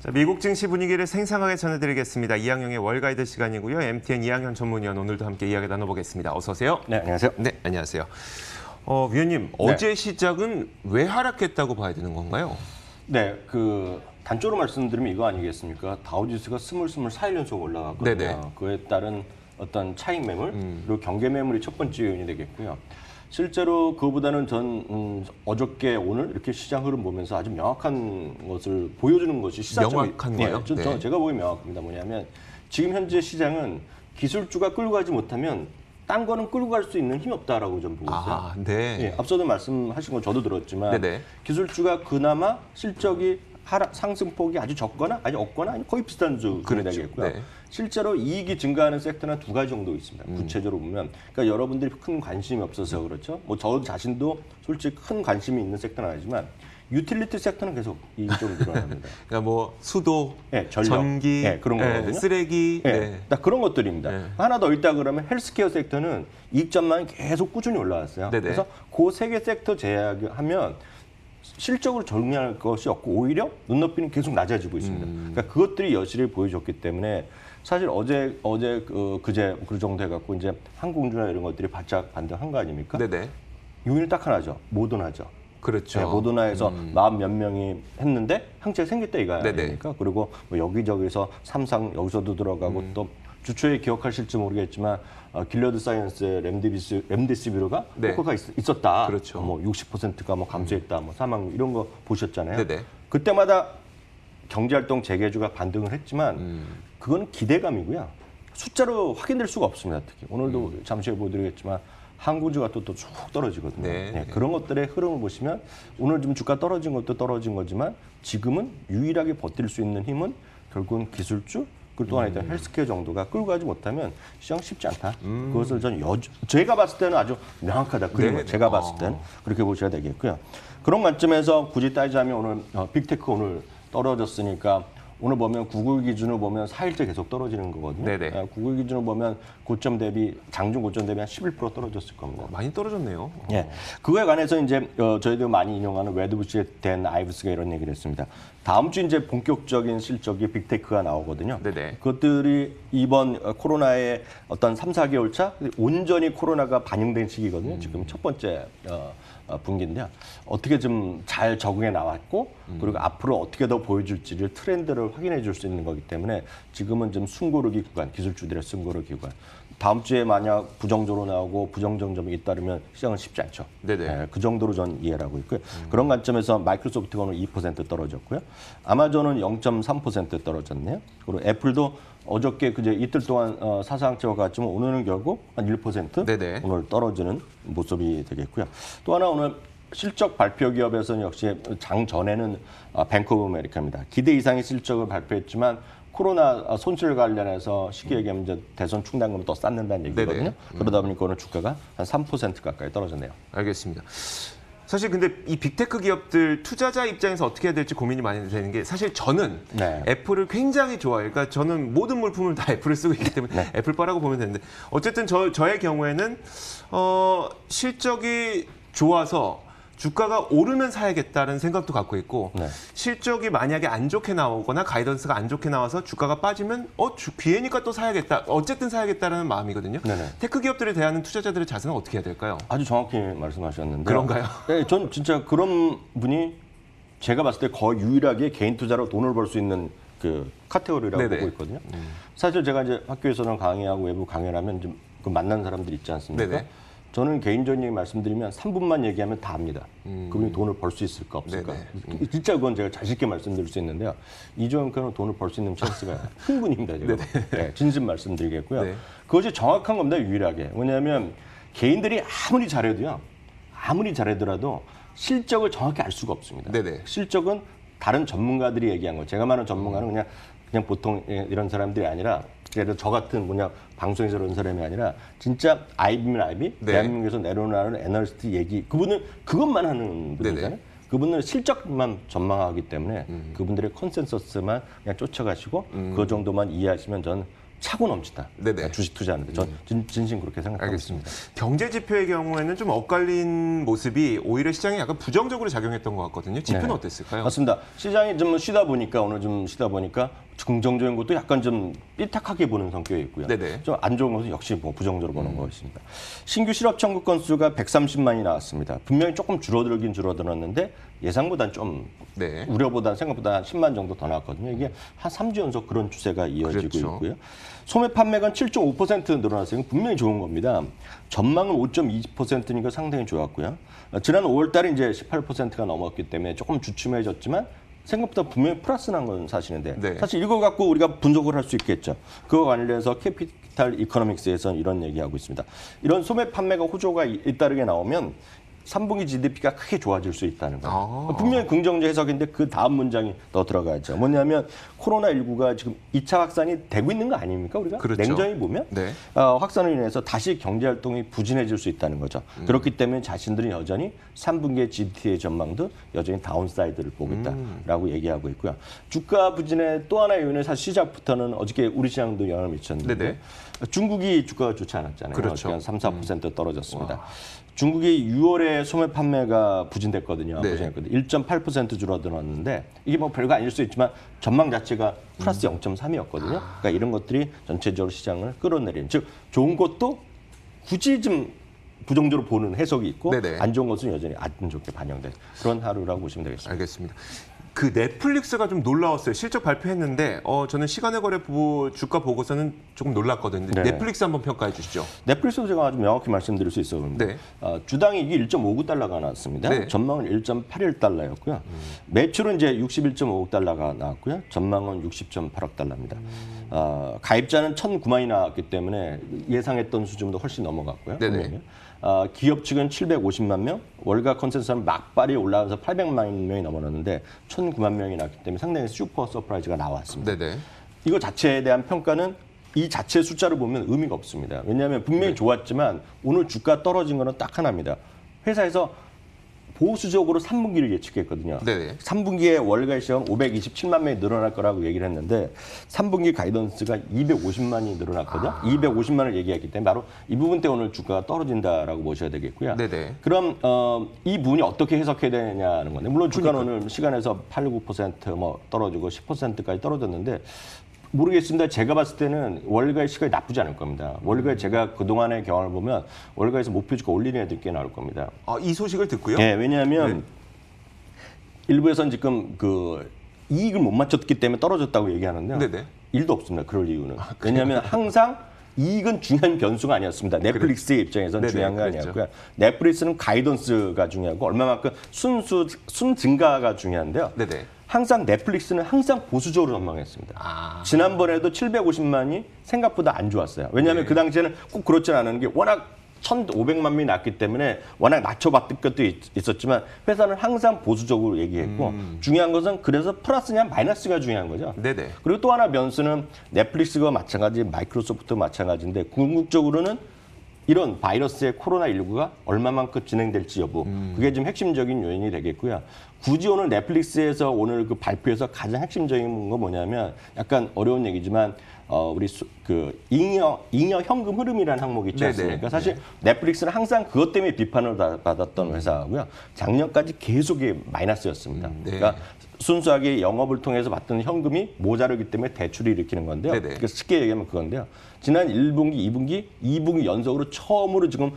자, 미국 증시 분위기를 생생하게 전해드리겠습니다. 이항영의 월가이드 시간이고요. MTN 이항영 전문위원 오늘도 함께 이야기 나눠보겠습니다. 어서 오세요. 네, 안녕하세요. 네, 안녕하세요. 위원님, 어제 시작은 왜 하락했다고 봐야 되는 건가요? 네, 단적으로 말씀드리면 이거 아니겠습니까? 다우지수가 스물스물 4일 연속 올라갔거든요. 네네. 그에 따른 어떤 차익 매물, 그리고 경계 매물이 첫 번째 요인이 되겠고요. 실제로 그거보다는 전 어저께 오늘 이렇게 시장 흐름 보면서 아주 명확한 것을 보여주는 것이 시사점이 명확한 거예요? 네. 제가 보기엔 명확합니다. 뭐냐면 지금 현재 시장은 기술주가 끌고 가지 못하면 딴 거는 끌고 갈 수 있는 힘이 없다라고 좀 보고 있어요. 아, 네. 예, 앞서도 말씀하신 건 저도 들었지만 네네. 기술주가 그나마 실적이 상승폭이 아주 적거나 아주 없거나 아니면 거의 비슷한 수준이 그렇죠. 되겠고요. 네. 실제로 이익이 증가하는 섹터는 두 가지 정도 있습니다. 구체적으로 보면 그러니까 여러분들이 큰 관심이 없어서 그렇죠. 뭐 저 자신도 솔직히 큰 관심이 있는 섹터는 아니지만 유틸리티 섹터는 계속 이익이 좀 늘어납니다. 그러니까 뭐 수도, 네, 전력, 전기, 네, 그런 거거든요. 쓰레기, 네. 딱 그런 것들입니다. 네. 하나 더 있다 그러면 헬스케어 섹터는 이익전망이 계속 꾸준히 올라왔어요. 네네. 그래서 그 세 개 섹터 제약하면 실적으로 정리할 것이 없고 오히려 눈높이는 계속 낮아지고 있습니다. 그러니까 그것들이 여실히 보여줬기 때문에 사실 그제 그 정도 해갖고 이제 항공주나 이런 것들이 바짝 반등한 거 아닙니까? 네네. 요인이 딱 하나죠. 모더나죠. 그렇죠. 네, 모더나에서 40몇 명이 했는데 항체가 생겼다 이거 네네. 아닙니까? 그리고 뭐 여기저기서 삼상 여기서도 들어가고 또 주초에 기억하실지 모르겠지만 길러드 사이언스의 렘데시비르가 네. 효과가 있었다. 그렇죠. 뭐 60%가 뭐 감소했다. 뭐 사망 이런 거 보셨잖아요. 네네. 그때마다 경제활동 재개주가 반등을 했지만 그건 기대감이고요. 숫자로 확인될 수가 없습니다. 특히 오늘도 잠시 후에 보여드리겠지만 항공주가 또 쭉 떨어지거든요. 네. 네, 그런 것들의 흐름을 보시면 오늘 좀 주가 떨어진 것도 떨어진 거지만 지금은 유일하게 버틸 수 있는 힘은 결국은 기술주 그리고 또 하나 있던 헬스케어 정도가 끌고 가지 못하면 시장 쉽지 않다. 그것을 전 제가 봤을 때는 아주 명확하다. 그림은 네. 제가 봤을 때는 그렇게 보셔야 되겠고요. 그런 관점에서 굳이 따지자면 오늘 빅테크 오늘 떨어졌으니까 오늘 보면 구글 기준으로 보면 4일째 계속 떨어지는 거거든요. 네네. 구글 기준으로 보면 고점 대비 장중 고점 대비 한 11% 떨어졌을 겁니다. 많이 떨어졌네요. 예, 그거에 관해서 이제 저희도 많이 인용하는 웨드부시의 댄 아이브스가 이런 얘기를 했습니다. 다음 주 이제 본격적인 실적이 빅테크가 나오거든요. 네네. 그것들이 이번 코로나의 어떤 3, 4개월 차 온전히 코로나가 반영된 시기거든요. 지금 첫 번째 분기인데요. 어떻게 좀 잘 적응해 나왔고 그리고 앞으로 어떻게 더 보여줄지를 트렌드를 확인해 줄 수 있는 거기 때문에 지금은 좀 숨고르기 구간, 기술주들의 숨고르기 구간. 다음 주에 만약 부정적으로 나오고 부정정점이 잇따르면 시장은 쉽지 않죠. 네네. 네, 그 정도로 전 이해를 하고 있고요. 그런 관점에서 마이크로소프트가 오늘 2% 떨어졌고요. 아마존은 0.3% 떨어졌네요. 그리고 애플도 어저께 그제 이틀 동안 사상체와 같지만 오늘은 결국 한 1% 네네. 오늘 떨어지는 모습이 되겠고요. 또 하나 오늘 실적 발표 기업에서는 역시 장 전에는 뱅크 오브 아메리카입니다. 기대 이상의 실적을 발표했지만 코로나 손실 관련해서 쉽게 얘기하면 이제 대선 충당금을 더 쌓는다는 얘기거든요. 그러다 보니까 오늘 주가가 한 3% 가까이 떨어졌네요. 알겠습니다. 사실 근데 이 빅테크 기업들 투자자 입장에서 어떻게 해야 될지 고민이 많이 되는 게 사실 저는 네. 애플을 굉장히 좋아해요. 그러니까 저는 모든 물품을 다 애플을 쓰고 있기 때문에 네. 애플바라고 보면 되는데 어쨌든 저의 경우에는 실적이 좋아서 주가가 오르면 사야겠다는 생각도 갖고 있고 네. 실적이 만약에 안 좋게 나오거나 가이던스가 안 좋게 나와서 주가가 빠지면 기회니까 또 사야겠다. 어쨌든 사야겠다라는 마음이거든요. 네네. 테크 기업들에 대한 투자자들의 자세는 어떻게 해야 될까요? 아주 정확히 말씀하셨는데 그런가요? 네, 전 진짜 그런 분이 제가 봤을 때 거의 유일하게 개인 투자로 돈을 벌 수 있는 그 카테고리라고 네네. 보고 있거든요. 사실 제가 이제 학교에서는 강의하고 외부 강연을 하면 좀 그 만난 사람들 있지 않습니까? 네네. 저는 개인적인 얘기 말씀드리면 3분만 얘기하면 다 압니다. 그분이 돈을 벌 수 있을까 없을까. 진짜 그건 제가 자신 있게 말씀드릴 수 있는데요. 이종현께는 돈을 벌 수 있는 찬스가 충분입니다. 지금. 네, 진심 말씀드리겠고요. 네. 그것이 정확한 겁니다. 유일하게. 왜냐하면 개인들이 아무리 잘해도요. 아무리 잘하더라도 실적을 정확히 알 수가 없습니다. 네네. 실적은 다른 전문가들이 얘기한 거. 제가 말하는 전문가는 그냥 보통 이런 사람들이 아니라 예를 들어 저 같은 방송에서 그런 사람이 아니라 진짜 IB면 IB, 네. 대한민국에서 내려오는 애널리스트 얘기 그분은 그것만 하는 분이잖아요. 네네. 그분은 실적만 전망하기 때문에 그분들의 컨센서스만 그냥 쫓아가시고 그 정도만 이해하시면 저는 차고 넘친다. 네네. 주식 투자하는데 전 진심 그렇게 생각하고 알겠습니다. 있습니다. 경제 지표의 경우에는 좀 엇갈린 모습이 오히려 시장에 약간 부정적으로 작용했던 것 같거든요. 지표는 네. 어땠을까요? 맞습니다. 시장이 좀 쉬다 보니까 오늘 좀 쉬다 보니까 긍정적인 것도 약간 좀 삐딱하게 보는 성격이 있고요. 네네. 좀 안 좋은 것은 역시 뭐 부정적으로 보는 것입니다. 신규 실업 청구 건수가 130만이 나왔습니다. 분명히 조금 줄어들긴 줄어들었는데 예상보다는 좀 네. 우려보다 생각보다 한 10만 정도 더 나왔거든요. 이게 한 3주 연속 그런 추세가 이어지고 그렇죠. 있고요. 소매 판매가 7.5% 늘어났어요. 이건 분명히 좋은 겁니다. 전망은 5.2%니까 상당히 좋았고요. 지난 5월 달에 이제 18%가 넘었기 때문에 조금 주춤해졌지만 생각보다 분명히 플러스 난 건 사실인데 네. 사실 이거 갖고 우리가 분석을 할 수 있겠죠. 그거 관련해서 캐피탈 이코노믹스에서는 이런 얘기하고 있습니다. 이런 소매 판매가 호조가 잇따르게 나오면 3분기 GDP가 크게 좋아질 수 있다는 거예요. 분명히 긍정적 해석인데 그 다음 문장이 더 들어가야죠. 뭐냐면 코로나19가 지금 2차 확산이 되고 있는 거 아닙니까? 우리가 그렇죠. 냉정히 보면 네. 확산으로 인해서 다시 경제활동이 부진해질 수 있다는 거죠. 그렇기 때문에 자신들은 여전히 3분기의 GDP의 전망도 여전히 다운사이드를 보고 있다라고 얘기하고 있고요. 주가 부진의 또 하나의 요인은 사실 시작부터는 어저께 우리 시장도 영향을 미쳤는데 네네. 중국이 주가가 좋지 않았잖아요. 그렇죠. 한 3, 4% 떨어졌습니다. 중국이 6월에 소매 판매가 부진됐거든요. 네. 부진했거든요. 1.8% 줄어들었는데 이게 뭐 별거 아닐 수 있지만 전망 자체가 플러스 0.3이었거든요. 그러니까 이런 것들이 전체적으로 시장을 끌어내리는 즉 좋은 것도 굳이 좀 부정적으로 보는 해석이 있고 네네. 안 좋은 것은 여전히 안 좋게 반영된 그런 하루라고 보시면 되겠습니다. 알겠습니다. 그 넷플릭스가 좀 놀라웠어요. 실적 발표했는데 저는 시간의 거래 주가 보고서는 조금 놀랐거든요. 네. 넷플릭스 한번 평가해 주시죠. 넷플릭스도 제가 아주 명확히 말씀드릴 수 있어요. 네. 주당 이익이 1.59달러가 나왔습니다. 네. 전망은 1.81달러였고요. 매출은 이제 61.5억 달러가 나왔고요. 전망은 60.8억 달러입니다. 가입자는 1,009만이 나왔기 때문에 예상했던 수준보다 훨씬 넘어갔고요. 네네. 분명히. 기업 측은 750만 명, 월가 컨센서스는 막발이 올라가서 800만 명이 넘어갔는데 1,009만 명이 나왔기 때문에 상당히 슈퍼 서프라이즈가 나왔습니다. 네네. 이거 자체에 대한 평가는 이 자체 숫자를 보면 의미가 없습니다. 왜냐하면 분명히 좋았지만 오늘 주가 떨어진 거는 딱 하나입니다. 회사에서 보수적으로 3분기를 예측했거든요. 네네. 3분기에 월가 시장 527만 명이 늘어날 거라고 얘기를 했는데 3분기 가이던스가 250만이 늘어났거든요. 250만을 얘기했기 때문에 바로 이 부분 때문에 오늘 주가가 떨어진다라고 보셔야 되겠고요. 네네. 그럼 이 부분이 어떻게 해석해야 되냐는 건데 물론 주가는 오늘 시간에서 8, 9%뭐 떨어지고 10%까지 떨어졌는데 모르겠습니다. 제가 봤을 때는 월가의 시각이 나쁘지 않을 겁니다. 월가에 제가 그동안의 경험을 보면 월가에서 목표주가 올리는 애들 꽤 나올 겁니다. 이 소식을 듣고요. 네, 왜냐하면 일부에서는 지금 그 이익을 못 맞췄기 때문에 떨어졌다고 얘기하는데요. 네네. 일도 없습니다. 그럴 이유는. 왜냐하면 항상 이익은 중요한 변수가 아니었습니다. 넷플릭스의 입장에서는 네네, 중요한 거 그랬죠. 아니었고요. 넷플릭스는 가이던스가 중요하고 얼마만큼 순 증가가 중요한데요. 네네. 항상 넷플릭스는 항상 보수적으로 전망했습니다. 지난번에도 750만이 생각보다 안 좋았어요. 왜냐하면 그 당시에는 꼭 그렇지 않은 게 워낙 1,500만 명이 났기 때문에 워낙 낮춰봤던 것도 있었지만 회사는 항상 보수적으로 얘기했고 중요한 것은 그래서 플러스냐 마이너스가 중요한 거죠. 네네. 그리고 또 하나 변수는 넷플릭스가 마찬가지, 마이크로소프트 마찬가지인데 궁극적으로는 이런 바이러스의 코로나19가 얼마만큼 진행될지 여부 그게 좀 핵심적인 요인이 되겠고요. 굳이 오늘 넷플릭스에서 오늘 그 발표에서 가장 핵심적인 거 뭐냐면 약간 어려운 얘기지만 우리 그 잉여 현금 흐름이라는 항목이 있지 네네. 않습니까? 사실 넷플릭스는 항상 그것 때문에 비판을 받았던 회사고요. 작년까지 계속 마이너스였습니다. 네. 그러니까 순수하게 영업을 통해서 받던 현금이 모자르기 때문에 대출을 일으키는 건데요. 네네. 그래서 쉽게 얘기하면 그건데요. 지난 1분기, 2분기 연속으로 처음으로 지금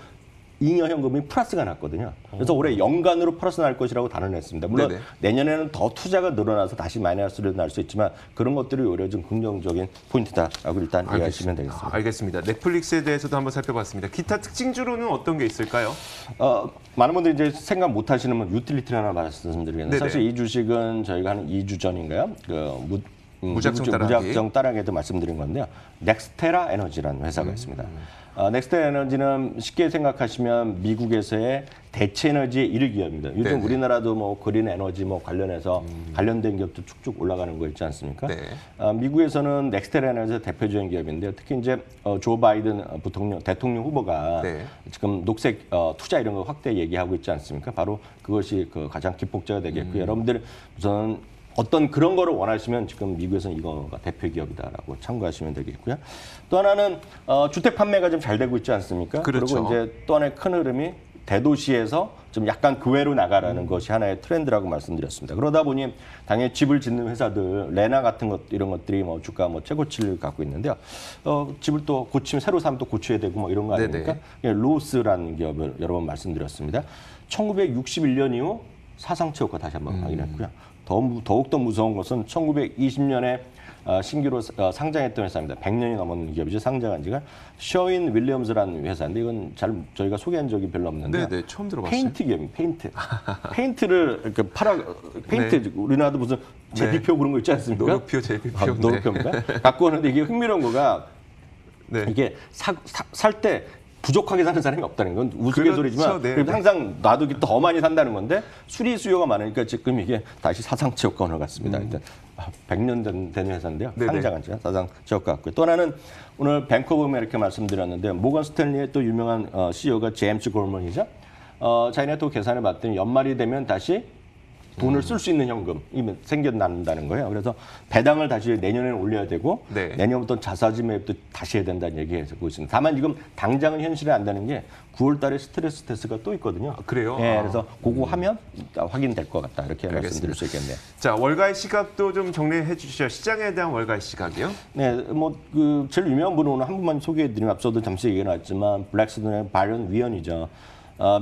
잉여 현금이 플러스가 났거든요. 그래서 올해 연간으로 플러스 날 것이라고 단언했습니다. 물론 네네. 내년에는 더 투자가 늘어나서 다시 마이너스로 날 수 있지만 그런 것들이 오히려 좀 긍정적인 포인트다라고 일단 이해하시면 되겠습니다. 알겠습니다. 넷플릭스에 대해서도 한번 살펴봤습니다. 기타 특징주로는 어떤 게 있을까요? 많은 분들이 이제 생각 못 하시는 분 유틸리티 하나 말씀드리겠는데 네네. 사실 이 주식은 저희가 한 2주 전인가요? 무작정 따라하기도 말씀드린 건데요. 넥스테라 에너지라는 회사가 있습니다. 넥스테라 에너지는 쉽게 생각하시면 미국에서의 대체 에너지의 1위 기업입니다. 요즘 네네. 우리나라도 뭐 그린 에너지 뭐 관련해서 관련된 기업도 쭉쭉 올라가는 거 있지 않습니까? 네. 미국에서는 넥스테라 에너지의 대표적인 기업인데요. 특히 이제 조 바이든 대통령 후보가 네. 지금 녹색 투자 이런 거 확대 얘기하고 있지 않습니까? 바로 그것이 그 가장 기폭제가 되겠고요. 여러분들 우선 어떤 그런 거를 원하시면 지금 미국에서는 이거가 대표 기업이다라고 참고하시면 되겠고요. 또 하나는 주택 판매가 좀 잘 되고 있지 않습니까? 그렇죠. 그리고 이제 또 하나의 큰 흐름이 대도시에서 좀 약간 그 외로 나가라는 것이 하나의 트렌드라고 말씀드렸습니다. 그러다 보니 당연히 집을 짓는 회사들, 레나 같은 것 이런 것들이 뭐 주가 뭐 최고치를 갖고 있는데요. 집을 또 고치면 새로 사면 또 고쳐야 되고 뭐 이런 거 아닙니까? 로스라는 기업을 여러 번 말씀드렸습니다. 1961년 이후 사상치 효과 다시 한번 확인했고요. 더욱더 무서운 것은 1920년에 신규로 상장했던 회사입니다. 100년이 넘은 기업이죠. 상장한 지가 셔윈 윌리엄스라는 회사인데 이건 잘 저희가 소개한 적이 별로 없는데 네, 처음 들어봤어요. 페인트 기업입니다. 페인트. 페인트를 이렇게 페인트 네. 우리나라도 무슨 제비표 그런 거 있지 않습니까? 노루표, 제비표. 네. 노루표입니까? 갖고 오는데 이게 흥미로운 거가 네. 이게 살 때 부족하게 사는 사람이 없다는 건 우스갯소리지만 네. 그래도 항상 놔두기 더 많이 산다는 건데 수리 수요가 많으니까 지금 이게 다시 사상치 효과로 갔습니다. 일단 100년 된 회사인데요. 네네. 상장한 지 사상치 효과 같고요. 또 하나는 오늘 뱅크 오브 아메리카 말씀드렸는데 모건 스탠리의 또 유명한 CEO가 제임스 골먼이죠. 자기네 또 계산해 봤더니 연말이 되면 다시 돈을 쓸 수 있는 현금이 생겨난다는 거예요. 그래서 배당을 다시 내년에는 올려야 되고 네. 내년부터 자사주 매입도 다시 해야 된다는 얘기하고 있습니다. 다만 지금 당장은 현실에 안 되는 게 9월 달에 스트레스 테스트가 또 있거든요. 그래요? 예, 그래서 그거 하면 확인될 것 같다. 이렇게 말씀드릴 수 있겠네요. 자, 월가의 시각도 좀 정리해 주시죠. 시장에 대한 월가의 시각이요? 네, 뭐 그 제일 유명한 분은 오늘 한 분만 소개해드리면 앞서도 잠시 얘기 나왔지만 블랙스톤의 바이런 위언이죠.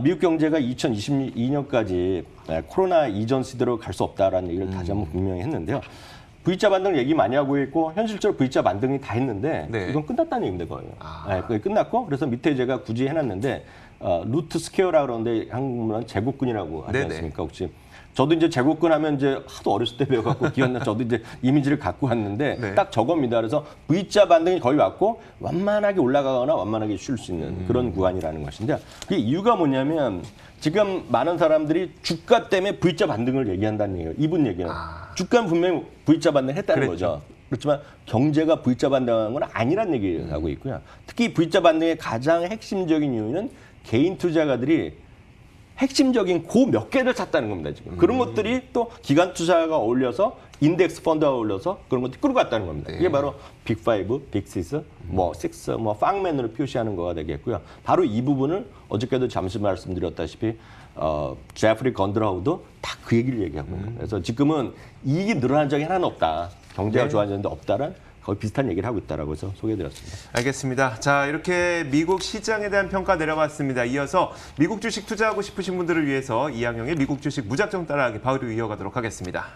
미국 경제가 2022년까지 코로나 이전 시대로 갈 수 없다라는 얘기를 다시 한번 분명히 했는데요. V자 반등 얘기 많이 하고 있고 현실적으로 V자 반등이 다 했는데 네. 이건 끝났다는 얘기입니다, 거의. 네, 거의 끝났고 그래서 밑에 제가 굳이 해놨는데 루트 스퀘어라고 그러는데 한국말은 제곱근이라고 하지 네네. 않습니까? 혹시 저도 이제 제곱근 하면 이제 하도 어렸을 때 배워갖고 기억나 저도 이제 이미지를 갖고 왔는데 네. 딱 저겁니다. 그래서 V자 반등이 거의 왔고 완만하게 올라가거나 완만하게 쉴 수 있는 그런 구간이라는 것인데 그 이유가 뭐냐면 지금 많은 사람들이 주가 때문에 V자 반등을 얘기한다는 얘기예요. 이분 얘기는. 주가는 분명히 V자 반등을 했다는 그랬죠. 거죠. 그렇지만 경제가 V자 반등한 건 아니라는 얘기를 하고 있고요. 특히 V자 반등의 가장 핵심적인 이유는 개인 투자가들이 핵심적인 고 몇 개를 샀다는 겁니다. 지금 그런 것들이 또 기관 투자가 어울려서 인덱스 펀드가 어울려서 그런 것들이 끌고 갔다는 겁니다. 이게 바로 빅5, 빅6, 뭐 6, 뭐 팡맨으로 표시하는 거가 되겠고요. 바로 이 부분을 어저께도 잠시 말씀드렸다시피 제프리 건드라우도 다 그 얘기를 얘기하고 있는 거예요. 그래서 지금은 이익이 늘어난 적이 하나는 없다. 경제가 네. 좋아졌는데 없다는 거의 비슷한 얘기를 하고 있다라고 해서 소개해드렸습니다. 알겠습니다. 자, 이렇게 미국 시장에 대한 평가 내려봤습니다. 이어서 미국 주식 투자하고 싶으신 분들을 위해서 이항영의 미국 주식 무작정 따라하기 바로 이어가도록 하겠습니다.